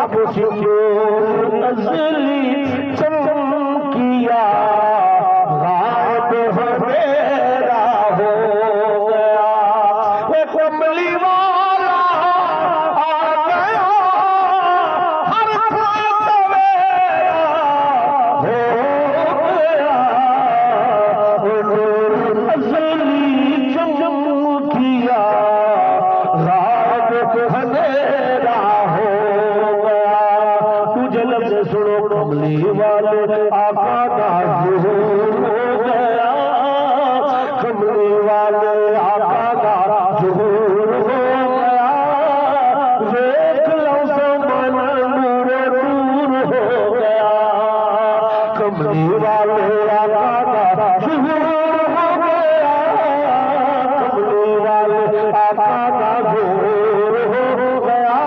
اب سکون ازلی چمکیا غائب اندھیرا ہو گیا وہ کملی والا آ گیا ہر سویرا ہو گیا وہ نور ازلی چمکیا غائب اندھیرا ہو گیا تجھے لفظ سنو کملی والے آقا کا ظہور ہو گیا کملی والے آقا کا ظہور ہو گیا دیکھ لو زمان نور نور ہو گیا کملی والے آقا کا ظہور ہو گیا کملی والے آقا کا ظہور ہو گیا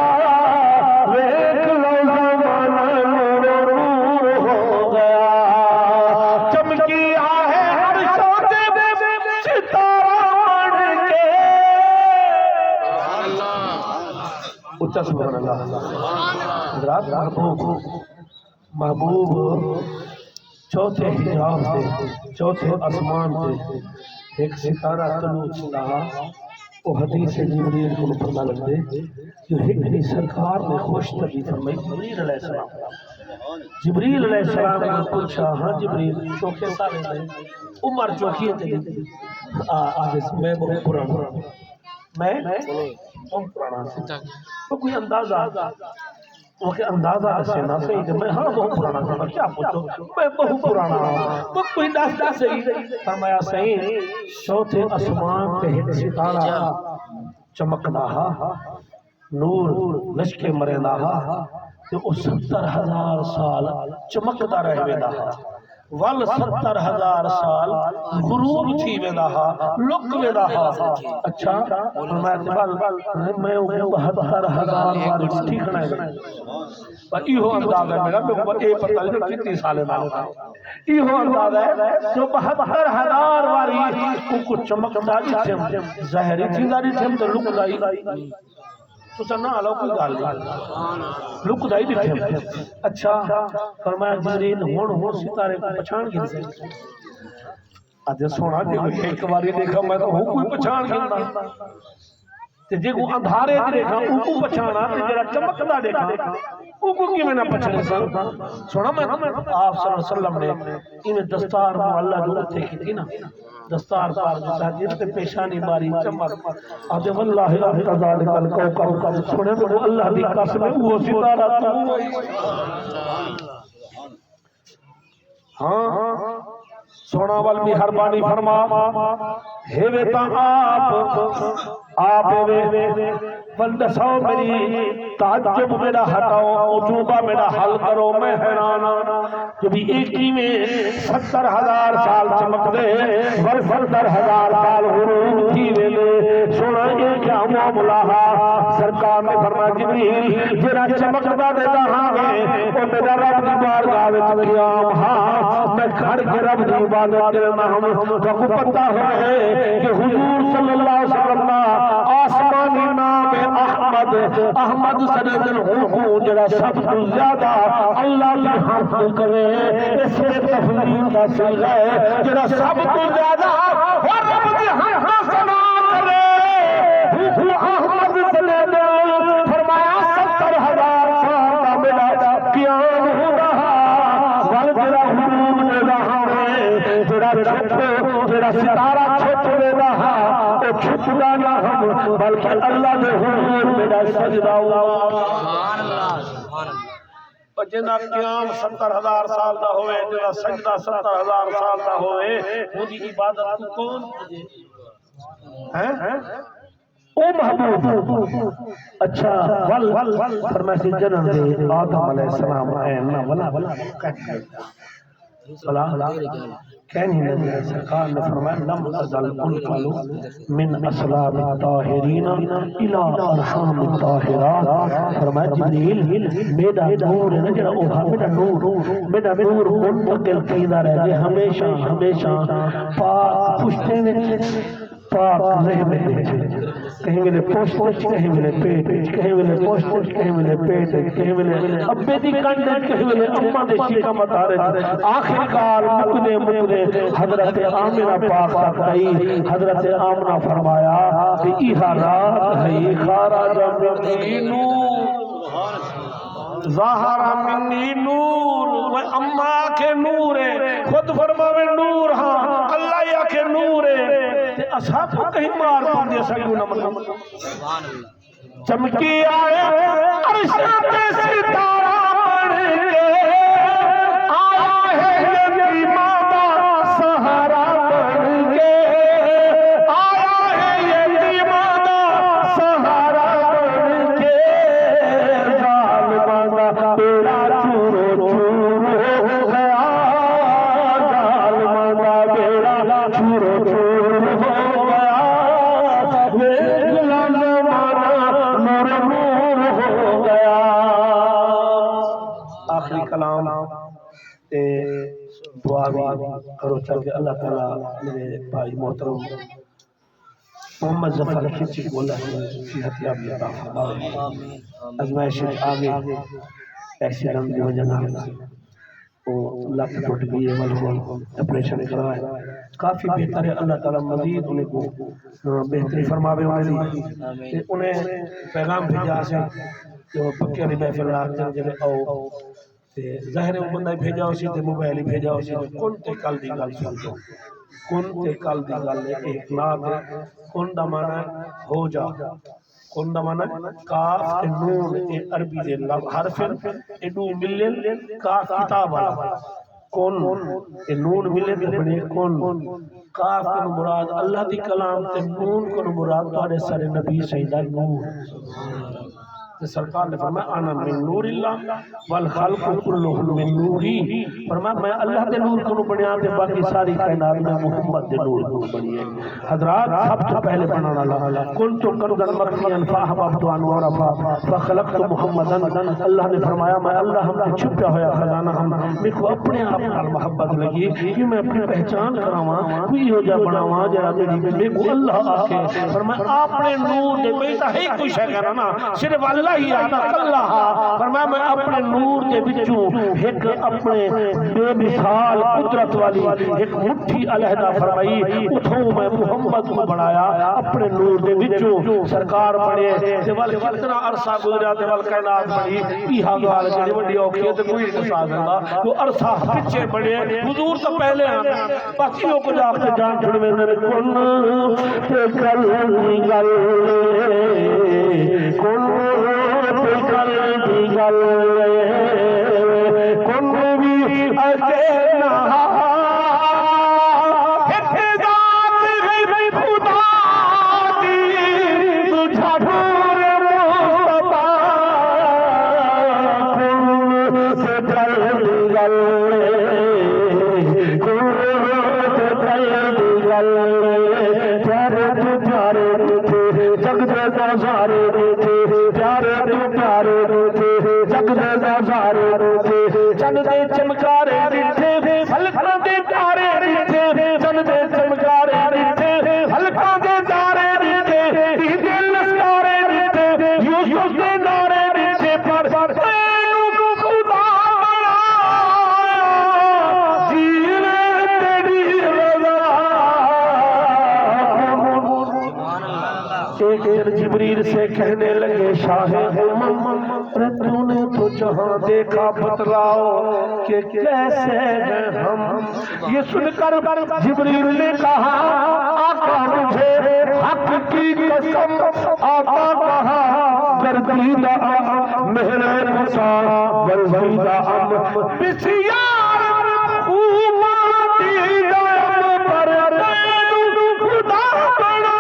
دیکھ لو زمان نور نور ہو گیا چمکیا ہے ہر شعبے میں ستارہ بن کے اچھا سبحان اللہ حضرات محبوب چوتھے حجاب سے چوتھے آسمان سے ایک ستارہ طلوع رہا وہ حدیث جبریل کو پتہ لگ دے جو ایک سرکار نے خوش طبی فرمائی جبریل علیہ السلام جبریل علیہ السلام نے پوچھا ہاں جبریل چوکے سارے میں عمر چوکی ہے آج میں بہت پرانا میں بہت پرانا تو کوئی اندازہ وہ کہ اندازہ سے نہ صحیح کہ میں ہاں بہت پرانا تھا کیا پوچھو میں بہت پرانا ہوں تو کوئی داستا صحیح فرمایا صحیح چوتھے آسمان پہ ایک ستارہ چمک رہا نور لشکے مرے رہا کہ وہ 70,000 سال چمکتا رہ ویندہ ول 70,000 سال غروب تھی ویندہ لک ویندہ اچھا میں 72,000 واری ٹھیک نہیں پر ایہو انداز ہے میرا اے پتہ نہیں کتنی سالے میں ایہو انداز ہے جو 72,000 واری کو چمکتا تھی ظاہری تھی داری تھی تو لک دائی تو سننا آلو کوئی گال نہیں لک دائی دیکھیں اچھا فرمایا جبریل ہون ستارے کو پچھان گئی سے آج سونا جی ایک باری دیکھا میں تو ہوں کوئی پچھان گئی جے کو اندھارے دیکھا ان کو پچھانا جرا چمکتا دیکھا ان کو کی میں نہ پچھانے سونا میں آپ صلی اللہ علیہ وسلم نے انہیں دستار معلّہ جو تھے کی تھی نا دستار پار جیسا جیسے پیشانی باری چمک آج واللہ کذالک الکوکب سنے تو اللہ دی قسم وہ ستارہ تو ہاں سونا والمی حربانی فرما ہیوے تا آپ وے فلدسو میری تعجب میرا ہٹاؤ عجوبہ میرا حل کرو میں حیرانا جو بھی ایک ہی میں 70,000 سال چمک دے ور 70,000 سال غروب تھی ویلے سونا یہ کیا معاملہ سرکار نے فرمایا جبریل جرا چمکتا دیتا ہاں وہ میرا رب دی بارگاہ وچ قیام ہاں میں گھر کے رب دی عبادت کرنا ہم کو پتہ ہے کہ حضور صلی اللہ علیہ وسلم آسمانی نام احمد سند الحقوق جڑا سب تو زیادہ اللہ کی حمد کرے اس میں تفضیل کا صیغہ ہے جڑا سب تو زیادہ اور رب کی حمد سنا کرے وہ احمد سند فرمایا 70,000 سال کا میرا قیام ہو رہا ول جڑا حضور نے رہا ہے جڑا ستارہ چھپ رہا وہ چھپا نہ ہم بلکہ اللہ نے حضور میرا سجدہ سبحان اللہ اور جنہ قیام 70,000 سال دا ہوئے جنہ سجدہ 70,000 سال دا ہوئے وہ دی عبادت کو کون او محبوب اچھا ول فرمائے جنم دے آدم علیہ السلام آئے ولا کہنی نبی سرکار نے فرمایا لم ازل انقلو من اسلام الطاہرین الى ارحام الطاہرات فرمایا جبریل میرا نور ہے جڑا اوہا میرا نور منتقل کیدا رہے ہمیشہ پاک پشتے میں پاک رہے کہیں ملے پوسٹ کہیں ملے پیٹ کہیں ملے پوسٹ کہیں ملے پیٹ کہیں ملے ابے دی کنڈ کہیں ملے اماں دے شکا مدارج آخر کار مکنے حضرت آمنہ پاک تک آئی حضرت آمنہ فرمایا کہ ایہا رات ہے خارج منی نور ظاہر منی نور وہ اماں کے نور ہے خود فرماوے نور ہاں اللہ یا کے نور ہے اصحاب کو کہیں مار پڑ دیا سکیوں نہ مطلب چمکی آئے عرش پہ ستارہ بڑھ کے آیا ہے یتیماں دا سہارا بڑھ کے آیا ہے یتیماں دا سہارا بڑھ کے ظالماں دا بیڑا چور چور ہو گیا ظالماں دا بیڑا چور چور ہو گیا آخری کلام تے دعا بھی کرو چاہتے اللہ تعالیٰ میرے بھائی محترم محمد ظفر کھچی بولا ہے صحت یابی عطا فرمائے ازمائش آگے ایسی علم دی وجہ نہ وہ لت ٹوٹ گئی ہے والوں اپریشن کرائے کافی بہتر ہے اللہ تعالیٰ مزید انہیں کو بہتری فرماوے انہیں پیغام بھیجا سے جو پکے علی محفل آتے جلے او ظاہر ہے وہ بندہ بھیجا اسی تے موبائل بھیجا اسی تے کن تے کل دی گل سن دو کن تے کل دی گل ایک ناد کن دا معنی ہو جا کن دا معنی کاف تے نون اے عربی دے حرف اے نون ملن کاف کتاب والا کن اے نون ملن تے بنے کن کاف کن مراد اللہ دی کلام تے نون کن مراد تارے سر نبی سیدہ نور سرکار نے فرمایا انا من نور اللہ والخلق كلهم من نوری فرمایا میں اللہ دے نور کو بنیا تے باقی ساری کائنات میں محمد دے نور کو بنی ہے حضرات سب سے پہلے بنانا اللہ کنت کنزا مخفیا فاحببت ان اعرف فخلقت محمدا اللہ نے فرمایا میں اللہ ہم نے چھپیا ہوا خزانہ ہم میں کو اپنے آپ نال محبت لگی کہ میں اپنی پہچان کراواں کوئی ہو جا بناواں جڑا میری میں کو اللہ آکھے فرمایا اپنے نور دے بیٹا ہے کوئی شے کرنا صرف اللہ ہی آتا اللہ فرمایا میں اپنے نور کے بچوں ایک اپنے بے مثال قدرت والی ایک مٹھی علیحدہ فرمائی اتھوں میں محمد کو بڑھایا اپنے نور کے بچوں سرکار بڑھے دیوال کتنا عرصہ گزریا دیوال کائنات بڑھی ایہا گوال جڑی وڈی اوکھی تو کوئی نہیں ساز اللہ وہ عرصہ پیچھے بڑھے حضور تو پہلے آنے باقیوں کو جا کے جان چھڑ میں نے کن تے کل گل کن کل دی گل کن بھی اجے نہا چمکارے دے ہلکاں دے تارے دے چند دے چمکارے دے ہلکاں دے تارے دے دل لسکارے دے یوسف دے نارے دے پر تینوں خدا بنایا جیوے تیری رضا ایک جبریل سے کہنے لگے شاہ امم تو نے تو جہاں دیکھا بتلاؤ کہ کیسے ہیں ہم یہ سن کر جبریل نے کہا آقا مجھے حق کی قسم آقا کہا گردیدہ مہر مسا برزیدہ بسیار اوماتی دائم پر تینوں خدا بنا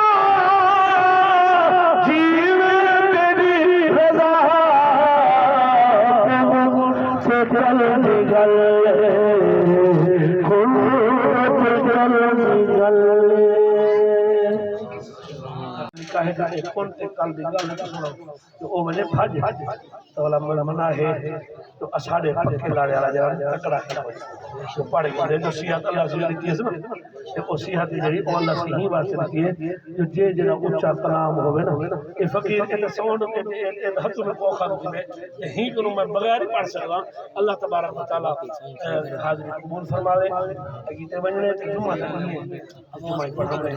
کہے کہ ایک کون تے کل دی گل سنو کہ او وجے بھج تو والا منا ہے تو اساڑے پکے لاڑے والا جڑا تکڑا ہے تو پڑھ گئے جو سیاحت اللہ سے دی ہے نا کہ او سیاحت جڑی او اللہ سے ہی واسطے دی ہے جو جے جڑا اونچا کلام ہوے نا کہ فقیر اے ساؤنڈ اے ہاتھ میں کوخا میں ہی کو میں بغیر پڑھ سکدا اللہ تبارک و تعالی حاضری قبول فرماوے اگے ونجنے تے جمعہ جمعہ پڑھنے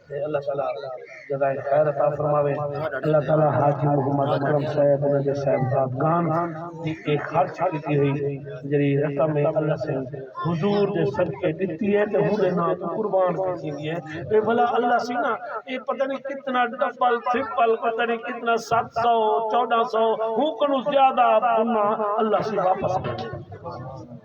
اللہ تعالی جزائے خیر عطا فرماوے اللہ تعالی حاجی محمد اکرم صاحب انہاں دے صاحبزادگان دی ایک خرچ کیتی ہوئی جڑی رقم اللہ سے حضور دے صدقے دتی ہے تے ہن نہ قربان کیتی ہے اے بھلا اللہ سی نا اے پتہ نہیں کتنا ڈبل ٹرپل پتہ نہیں کتنا 700 1400 ہوں کنو زیادہ اللہ سے واپس